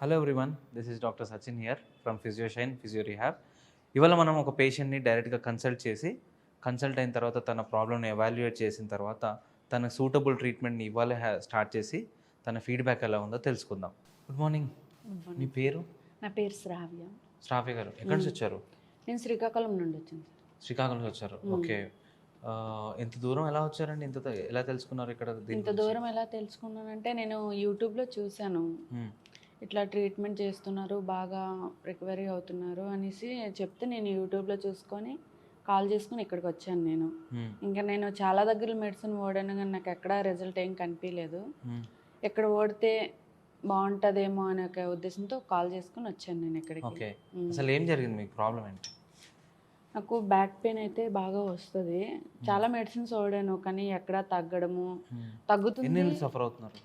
Hello everyone, this is doctor Sachin here from Physioshine physio rehab. ఇవాళ మనం ఒక పేషెంట్ని డైరెక్ట్గా కన్సల్ట్ అయిన తర్వాత తన ప్రాబ్లమ్ని ఎవాల్యుయేట్ చేసిన తర్వాత తన సూటబుల్ ట్రీట్మెంట్ని ఇవ్వాలి స్టార్ట్ చేసి తన ఫీడ్బ్యాక్ ఎలా ఉందో తెలుసుకుందాం. Good morning. మీ పేరు? నా పేరు శ్రావ్య. శ్రావ్య గారు ఎక్కడి నుంచి వచ్చారు? నేను శ్రీకాకుళం నుండి వచ్చాను. శ్రీకాకుళం నుంచి వచ్చారు. ఓకే. ఇంత దూరం ఎలా వచ్చారండి? ఎలా తెలుసుకున్నారు ఇక్కడ? ఇంత దూరం ఎలా తెలుసుకున్నానంటే నేను యూట్యూబ్లో చూశాను, ఇట్లా ట్రీట్మెంట్ చేస్తున్నారు, బాగా రికవరీ అవుతున్నారు అనేసి చెప్తే నేను యూట్యూబ్లో చూసుకొని కాల్ చేసుకుని ఇక్కడికి వచ్చాను. ఇంకా నేను చాలా దగ్గర మెడిసిన్ ఓడాను కానీ నాకు ఎక్కడా రిజల్ట్ ఏం కనిపించలేదు. ఎక్కడ ఓడితే బాగుంటుందేమో అనే ఒక ఉద్దేశంతో కాల్ చేసుకుని వచ్చాను నేను ఇక్కడికి. అసలు ఏం జరిగింది? మీకు ప్రాబ్లం ఏంటి? నాకు బ్యాక్ పెయిన్ అయితే బాగా వస్తుంది. చాలా మెడిసిన్స్ వాడాను కానీ ఎక్కడా తగ్గుతుంది. ఎన్ని నెలలు సఫర్ అవుతున్నారు?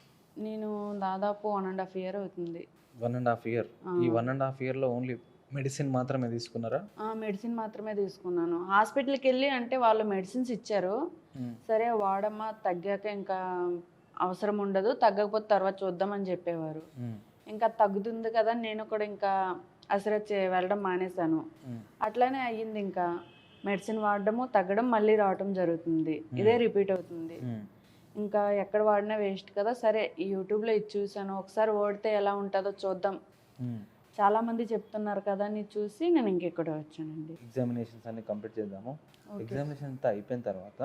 నేను దాదాపు 1.5 year అవుతుంది. 1.5 year. ఈ 1.5 yearలో ఓన్లీ మెడిసిన్ మాత్రమే తీసుకున్నారా? మెడిసిన్ మాత్రమే తీసుకున్నాను. హాస్పిటల్కి వెళ్ళి అంటే వాళ్ళు మెడిసిన్స్ ఇచ్చారు, సరే వాడమ్మా, తగ్గాక ఇంకా అవసరం ఉండదు, తగ్గకపోతే తర్వాత చూద్దామని చెప్పేవారు. ఇంకా తగ్గుతుంది కదా, నేను కూడా ఇంకా అసలు వెళ్ళడం మానేశాను. అట్లానే అయ్యింది. ఇంకా మెడిసిన్ వాడడము, తగ్గడం, మళ్ళీ రావటం జరుగుతుంది. ఇదే రిపీట్ అవుతుంది. ఇంకా ఎక్కడ వాడినా వేస్ట్ కదా, సరే ఈ యూట్యూబ్లో ఇది చూసాను, ఒకసారి ఓడితే ఎలా ఉంటుందో చూద్దాం, చాలా మంది చెప్తున్నారు కదా అని చూసి నేను ఇంకెక్కడ వచ్చానండి. ఎగ్జామినేషన్స్ అన్ని కంప్లీట్ చేద్దాము. ఎగ్జామినేషన్ అంతా అయిపోయిన తర్వాత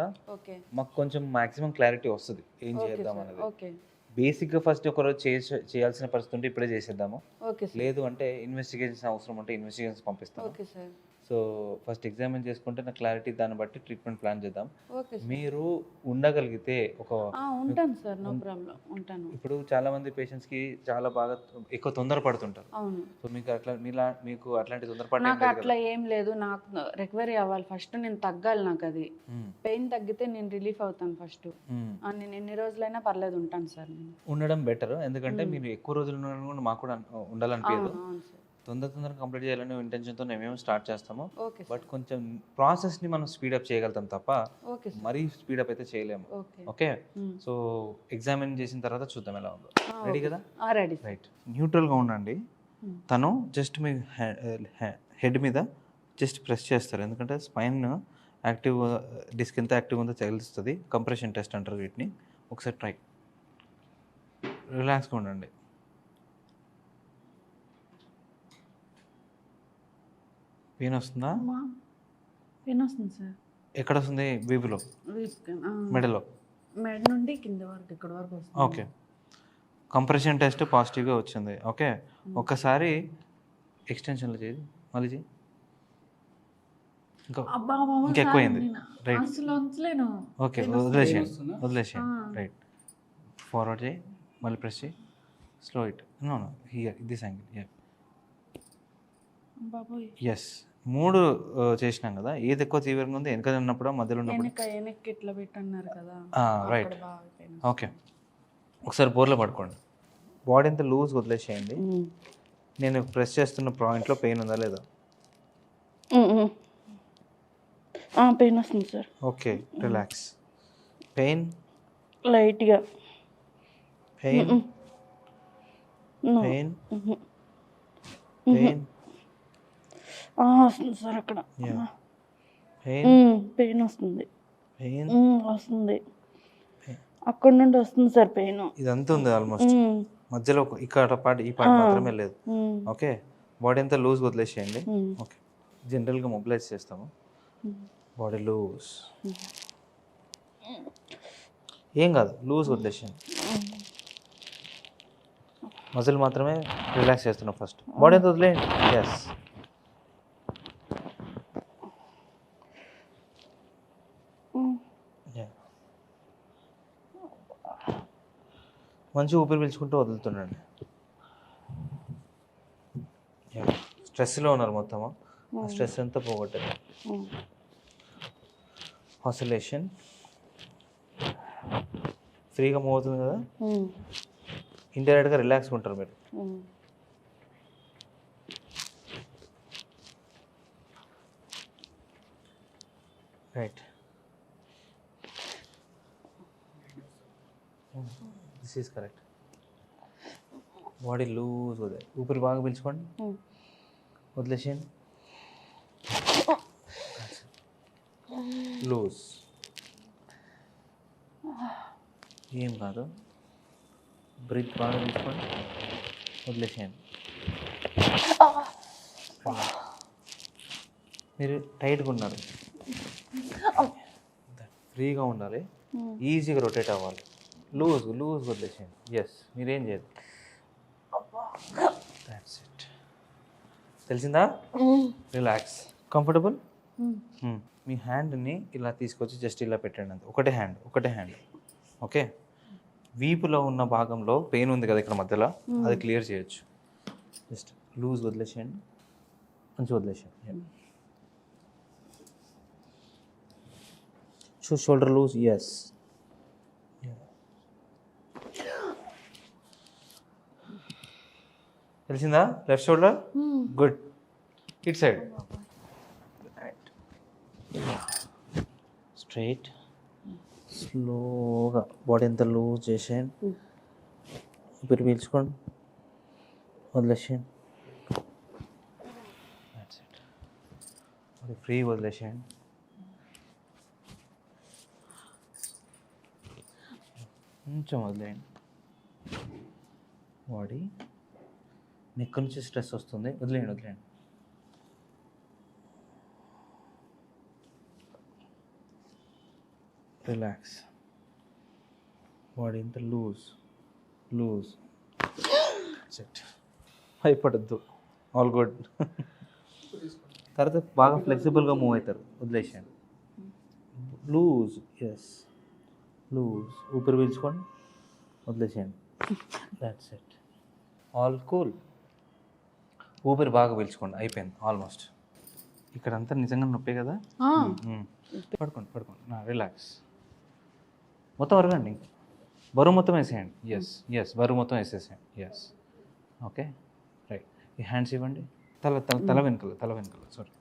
మాకు కొంచెం మాక్సిమం క్లారిటీ వస్తుంది ఏం చేద్దాం అనేది. బేసిక్గా ఫస్ట్ ఒకరోజు చేయాల్సిన పరిస్థితి ఉంటే ఇప్పుడే చేసేద్దాము, లేదు అంటే ఇన్వెస్టిగేషన్స్ అవసరం ఉంటే ఇన్వెస్టిగేషన్స్ పంపిస్తాము. సో ఫస్ట్ ఎగ్జామిన్ చేసుకుంటే నా క్లారిటీ, దాన్ని బట్టి ట్రీట్మెంట్ ప్లాన్ చేద్దాం. మీరు ఉండగలిగితే ఉంటాను సార్, నో ప్రాబ్లం, ఉంటాను. ఇప్పుడు చాలా మంది పేషెంట్స్కి చాలా బాగా ఎక్కువ తొందరపడుతుంటారు. సో మీకు అట్లాంటి తొందరపడ నాకు అట్లా ఏం లేదు. నాకు రికవరీ అవ్వాలి ఫస్ట్, నేను తగ్గాలి. నాకు అది పెయిన్ తగ్గితే నేను రిలీఫ్ అవుతాను ఫస్ట్. నేను ఎన్ని రోజులైనా పర్లేదు, ఉంటాను సార్. నేను ఉండడం బెటర్, ఎందుకంటే మీరు ఎక్కువ రోజులు ఉండడం కూడా మాకు కూడా ఉండాలనిపించదు. తొందరగా కంప్లీట్ చేయాలనే ఇంటెన్షన్తో మేము స్టార్ట్ చేస్తాము. బట్ కొంచెం ప్రాసెస్ని మనం స్పీడప్ చేయగలుగుతాం తప్ప మరీ స్పీడప్ అయితే చేయలేము. ఓకే, సో ఎగ్జామిన్ చేసిన తర్వాత చూద్దాం ఎలా ఉందో. రెడీ కదా? రెడీ. రైట్, న్యూట్రల్గా ఉండండి. తను జస్ట్ మీ హెడ్ మీద జస్ట్ ప్రెస్ చేస్తారు, ఎందుకంటే స్పైన్ యాక్టివ్, డిస్క్ ఎంత యాక్టివ్ ఉందో తెలుస్తుంది. కంప్రెషన్ టెస్ట్ అంటారు వీటిని. ఒకసారి ట్రై, రిలాక్స్గా ఉండండి. పెయిన్ వస్తుందా? పెయిన్ వస్తుంది సార్. ఎక్కడ వస్తుంది? వీపులో, మెడలో, మెడ నుండి కింద వరకు, ఇక్కడ వరకు వస్తుంది. ఓకే, కంప్రెషన్ టెస్ట్ పాజిటివ్గా వచ్చింది. ఓకే, ఒక్కసారి ఎక్స్టెన్షన్లో చేయి, మళ్ళీ చేయి. ఇంకా ఎక్కువైంది. రైట్, ఓకే, వదిలేసేయండి. రైట్, ఫార్వర్డ్ చేయి, మళ్ళీ ప్రెస్ చేయి, slow it. No here, this angle here. Yes, 3 చేసినాం కదా. ఏది ఎక్కువ తీవ్రంగా ఉంది? వెనక ఉన్నప్పుడు, మధ్యలో ఉన్నప్పుడు? ఇట్లా పెట్టన్నారు కదా. Right, okay. ఒకసారి బోర్లో పడుకోండి, బాడీ అంతా లూజ్ వదిలేసేయండి. నేను ప్రెస్ చేస్తున్న పాయింట్లో పెయిన్ ఉందా లేదా? పెయిన్ వస్తుంది సార్. Okay, relax. పెయిన్ లైట్గా, పెయిన్ పెయిన్ పెయిన్ వస్తుంది సార్. అక్కడ పెయిన్ వస్తుంది, వస్తుంది, అక్కడ నుండి వస్తుంది సార్ పెయిన్. ఇదంతా ఉంది ఆల్మోస్ట్, మధ్యలో ఇక్కడ పార్ట్, ఈ పార్ట్ మాత్రమే లేదు. ఓకే, బాడీ అంతా లూజ్ వదిలేసేయండి. ఓకే, జనరల్గా మొబిలైజ్ చేస్తాము. బాడీ లూజ్, ఏం కాదు, లూజ్ వదిలేసేయండి. మజిల్ మాత్రమే రిలాక్స్ చేస్తున్నాం ఫస్ట్. బాడీ అంతా వదిలేయండి. ఎస్, మంచి ఊపిరి పీల్చుకుంటూ వదులుతుండండి. స్ట్రెస్లో ఉన్నారు మొత్తము, ఆ స్ట్రెస్ అంతా పోగొట్టారు. ఆసిలేషన్, ఫ్రీగా మూవ్ అవుతుంది కదా, ఇండైరెక్ట్గా రిలాక్స్గా ఉంటారు మీరు. Right, this is correct. Body loose వదిలే, ఊపిరి బాగా పీల్చుకోండి, వదిలేసేయండి, లూజ్, ఏం కాదు, బ్రీత్ బాగా తీసుకోండి, వదిలేసేయండి. మీరు టైట్గా ఉన్నారు, ఫ్రీగా ఉండాలి, ఈజీగా రొటేట్ అవ్వాలి, లూజ్ లూజ్ వదిలేసేయండి. ఎస్, మీరేం చేయదు. That's it. తెలిసిందా? Relax, comfortable. మీ హ్యాండ్ని ఇలా తీసుకొచ్చి జస్ట్ ఇలా పెట్టండి, అంతే. ఒకటే హ్యాండ్. ఓకే, వీపులో ఉన్న భాగంలో పెయిన్ ఉంది కదా ఇక్కడ మధ్యలో, అది క్లియర్ చేయొచ్చు. జస్ట్ లూజ్ వదిలేసేయండి, మంచి వదిలేసేయండి. Shoulder loose, yes. తెలిసిందా? Left shoulder, good. It side straight, స్లోగా బాడీ అంతా లూజ్ చేసేయండి, ఊపిరి పీల్చుకోండి, వదిలేసేయండి. బాడీ ఫ్రీ వదిలేసేయండి. కొంచెం వదిలేయండి. బాడీ నెక్ నుంచి స్ట్రెస్ వస్తుంది, వదిలేయండి. రిలాక్స్, బాడీ ఇంత లూజ్. భయపడద్దు, ఆల్ గుడ్. తర్వాత బాగా ఫ్లెక్సిబుల్గా మూవ్ అవుతారు, వదిలేసేయండి. లూజ్, ఎస్, లూజ్, ఊపిరి పీల్చుకోండి, వదిలేసేయండి. That's it, all cool. ఊపిరి బాగా పీల్చుకోండి, అయిపోయింది ఆల్మోస్ట్. ఇక్కడంతా నిజంగా నొప్పి కదా. పడుకోండి, రిలాక్స్. మొత్తం అరగండి, బరువు మొత్తం వేసేయండి. ఎస్, బరువు మొత్తం వేసేసేయండి. Yes, okay, right. ఈ హ్యాండ్స్ ఇవ్వండి, తల వెనకాల సారీ.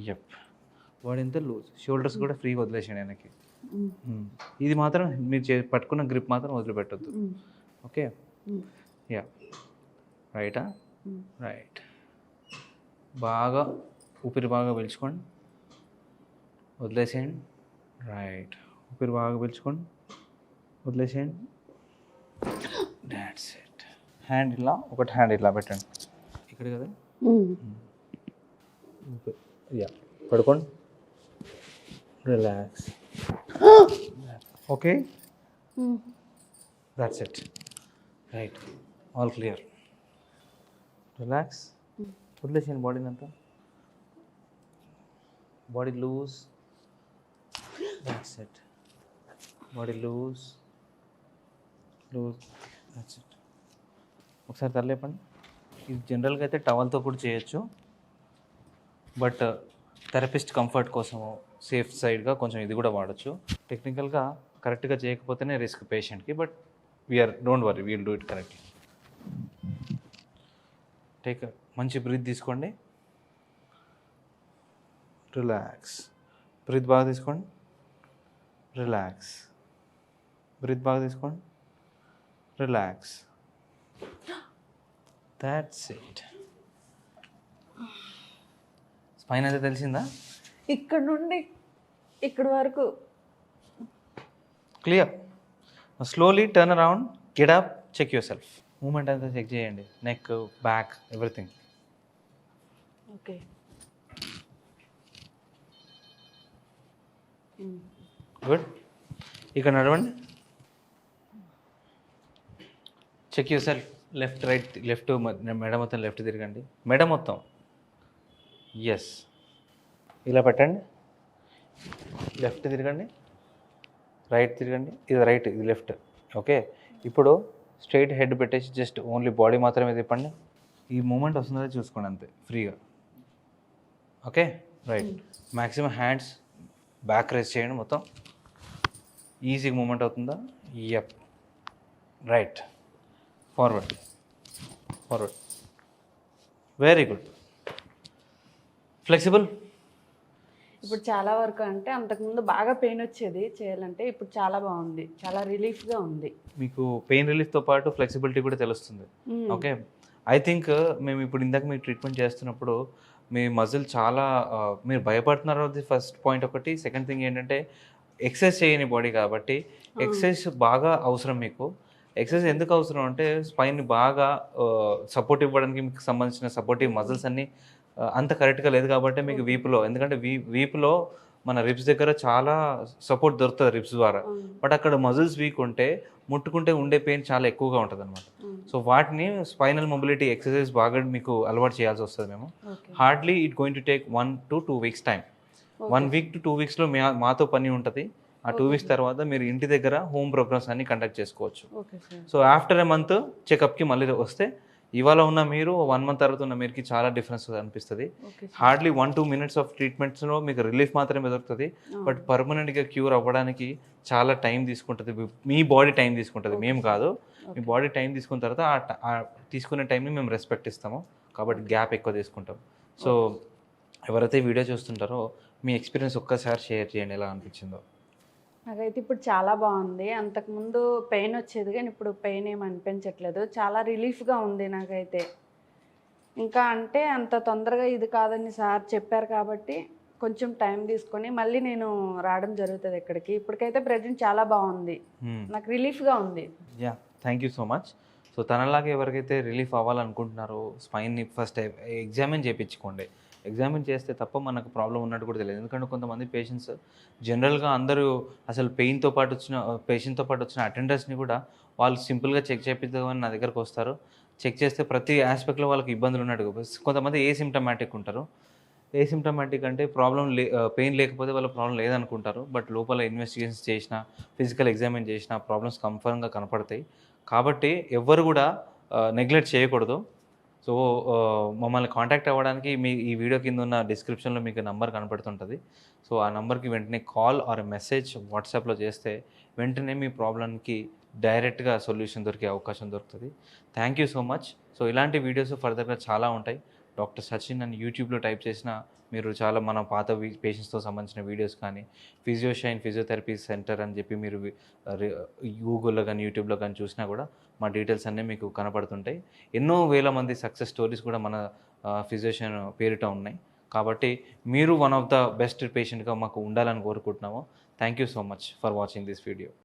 యప్, బాడీ అంతా లూజ్, షోల్డర్స్ కూడా ఫ్రీగా వదిలేసేయండి వెనక్కి. ఇది మాత్రం మీరు పట్టుకున్న గ్రిప్ మాత్రం వదిలిపెట్టద్దు. ఓకే, యా, రైటా, రైట్. బాగా ఊపిరి బాగా పీల్చుకోండి, వదిలేసేయండి. రైట్, ఊపిరి బాగా పీల్చుకోండి, వదిలేసేయండి. That's it. హ్యాండ్ ఇలా, ఒకటి హ్యాండ్ ఇలా పెట్టండి ఇక్కడ కదా. యా, పడుకోండి, relax. Okay, that's it, right, all clear. Relax, వదిలేసేయండి బాడీని అంతా. Body loose, that's it. Body loose, that's it. ఒకసారి తరలేపండి. ఇది జనరల్గా అయితే టవల్తో కూడా చేయొచ్చు, బట్ థెరపిస్ట్ కంఫర్ట్ కోసము సేఫ్ సైడ్గా కొంచెం ఇది కూడా వాడచ్చు. టెక్నికల్గా కరెక్ట్గా చేయకపోతేనే రిస్క్ పేషెంట్కి, but don't worry, we'll do it correctly. Take మంచి బ్రీత్ తీసుకోండి, రిలాక్స్. బ్రీత్ బాగా తీసుకోండి, రిలాక్స్. బ్రీత్ బాగా తీసుకోండి, రిలాక్స్. That's it. స్పైన్ అయితే తెలిసిందా? ఇక్కడ నుండి ఇక్కడ వరకు clear. Slowly turn around, get up, check yourself. Movement అంతా చెక్ చేయండి, neck, back, everything. Okay, good. ఇక్కడ నడవండి, check yourself. Left, right, left, మెడ మొత్తం లెఫ్ట్ తిరగండి, మెడ మొత్తం. ఎస్, ఇలా పెట్టండి, లెఫ్ట్ తిరగండి, రైట్ తిరగండి, ఇది రైట్, ఇది లెఫ్ట్. ఓకే, ఇప్పుడు స్ట్రైట్ హెడ్ పెట్టేసి జస్ట్ ఓన్లీ బాడీ మాత్రమే తిప్పండి. ఈ మూమెంట్ వస్తుందో చూసుకోండి అంతే, ఫ్రీగా. Okay, right. Maximum hands back raise చేయండి, మొత్తం ఈజీగా మూమెంట్ అవుతుందా? Yup, right, forward, very good. Flexible, ఇప్పుడు చాలా వరకు అంటే అంతకుముందు బాగా పెయిన్ వచ్చేది చేయాలంటే, ఇప్పుడు చాలా బాగుంది, చాలా రిలీఫ్గా ఉంది. మీకు పెయిన్ రిలీఫ్తో పాటు ఫ్లెక్సిబిలిటీ కూడా తెలుస్తుంది. ఓకే, ఐ థింక్ మేము ఇప్పుడు ఇందాక మీకు ట్రీట్మెంట్ చేస్తున్నప్పుడు మీ మజిల్ చాలా మీరు భయపడుతున్నారు, అది ఫస్ట్ పాయింట్ ఒకటి. సెకండ్ థింగ్ ఏంటంటే ఎక్సర్సైజ్ చేయని బాడీ కాబట్టి ఎక్సర్సైజ్ బాగా అవసరం మీకు. ఎక్సర్సైజ్ ఎందుకు అవసరం అంటే స్పైన్ బాగా సపోర్ట్ ఇవ్వడానికి మీకు సంబంధించిన సపోర్టివ్ మజిల్స్ అన్నీ అంత కరెక్ట్గా లేదు కాబట్టి మీకు వీపులో, ఎందుకంటే వీపులో మన రిబ్స్ దగ్గర చాలా సపోర్ట్ దొరుకుతుంది రిబ్స్ ద్వారా. బట్ అక్కడ మజిల్స్ వీక్ ఉంటే ముట్టుకుంటే ఉండే పెయిన్ చాలా ఎక్కువగా ఉంటుంది అనమాట. సో వాటిని స్పైనల్ మొబిలిటీ ఎక్సర్సైజ్ బాగా మీకు అలవాటు చేయాల్సి వస్తుంది మేము. Hardly it going to take 1 to 2 weeks time. 1 week to 2 weeksలో మాతో పని ఉంటుంది. ఆ 2 weeks తర్వాత మీరు ఇంటి దగ్గర హోమ్ ప్రోగ్రామ్స్ అన్ని కండక్ట్ చేసుకోవచ్చు. సో ఆఫ్టర్ ఎ మంత్ చెకప్కి మళ్ళీ వస్తే ఇవాళ ఉన్న మీరు 1 month తర్వాత ఉన్న మీరుకి చాలా డిఫరెన్స్ అనిపిస్తుంది. హార్డ్లీ 1-2 minutes ఆఫ్ ట్రీట్మెంట్స్లో మీకు రిలీఫ్ మాత్రమే దొరుకుతుంది. బట్ పర్మనెంట్గా క్యూర్ అవ్వడానికి చాలా టైం తీసుకుంటుంది. మీ బాడీ టైం తీసుకుంటుంది, మేము కాదు. మీ బాడీ టైం తీసుకున్న తర్వాత ఆ తీసుకునే టైంని మేము రెస్పెక్ట్ ఇస్తాము కాబట్టి గ్యాప్ ఎక్కువ తీసుకుంటాం. సో ఎవరైతే వీడియో చూస్తుంటారో మీ ఎక్స్పీరియన్స్ ఒక్కసారి షేర్ చేయండి, ఎలా అనిపించిందో. నాకైతే ఇప్పుడు చాలా బాగుంది. అంతకుముందు పెయిన్ వచ్చేది కానీ ఇప్పుడు పెయిన్ ఏమి అనిపించట్లేదు. చాలా రిలీఫ్గా ఉంది నాకైతే. ఇంకా అంటే అంత తొందరగా ఇది కాదని సార్ చెప్పారు కాబట్టి కొంచెం టైం తీసుకొని మళ్ళీ నేను రావడం జరుగుతుంది ఇక్కడికి. ఇప్పటికైతే ప్రెజెంట్ చాలా బాగుంది, నాకు రిలీఫ్గా ఉంది. Yeah, thank you so much. So తనలాగా ఎవరికైతే రిలీఫ్ అవ్వాలనుకుంటున్నారో స్పైన్ని ఫస్ట్ ఎగ్జామిన్ చేయించుకోండి. ఎగ్జామిన్ చేస్తే తప్ప మనకు ప్రాబ్లం ఉన్నట్టు కూడా తెలియదు. ఎందుకంటే కొంతమంది పేషెంట్స్ జనరల్గా అందరూ అసలు పేషెంట్తో పాటు వచ్చిన అటెండర్స్ని కూడా వాళ్ళు సింపుల్గా చెక్ చేపిద్దామని నా దగ్గరకు వస్తారు. చెక్ చేస్తే ప్రతి ఆస్పెక్ట్లో వాళ్ళకి ఇబ్బందులు ఉన్నట్టు. కొంతమంది ఏసిమ్టమాటిక్ ఉంటారు. ఏసిమ్టమాటిక్ అంటే పెయిన్ లేకపోతే వాళ్ళ ప్రాబ్లం లేదనుకుంటారు. బట్ లోపల ఇన్వెస్టిగేషన్స్ చేసినా, ఫిజికల్ ఎగ్జామిన్ చేసినా ప్రాబ్లమ్స్ కన్ఫర్మ్గా కనపడతాయి. కాబట్టి ఎవ్వరు కూడా నెగ్లెక్ట్ చేయకూడదు. సో మమ్మల్ని కాంటాక్ట్ అవ్వడానికి ఈ వీడియో కింద ఉన్న డిస్క్రిప్షన్లో మీకు నెంబర్ కనపడుతుంటుంది. సో ఆ నెంబర్కి వెంటనే కాల్ ఆర్ మెసేజ్ వాట్సాప్లో చేస్తే వెంటనే మీ ప్రాబ్లంకి డైరెక్ట్గా సొల్యూషన్ దొరికే అవకాశం దొరుకుతుంది. Thank you so much. So ఇలాంటి వీడియోస్ ఫర్దర్గా చాలా ఉంటాయి. డాక్టర్ సచిన్ అని యూట్యూబ్లో టైప్ చేసిన మీరు చాలా మన పాత పేషెంట్స్తో సంబంధించిన వీడియోస్ కానీ, ఫిజియోషైన్ ఫిజియోథెరపీ సెంటర్ అని చెప్పి మీరు గూగుల్లో కానీ యూట్యూబ్లో కానీ చూసినా కూడా మా డీటెయిల్స్ అన్నీ మీకు కనపడుతుంటాయి. ఎన్నో వేల మంది సక్సెస్ స్టోరీస్ కూడా మన ఫిజియోషైన్ పేరిట ఉన్నాయి. కాబట్టి మీరు వన్ ఆఫ్ ద బెస్ట్ పేషెంట్గా మాకు ఉండాలని కోరుకుంటున్నాము. Thank you so much for watching this video.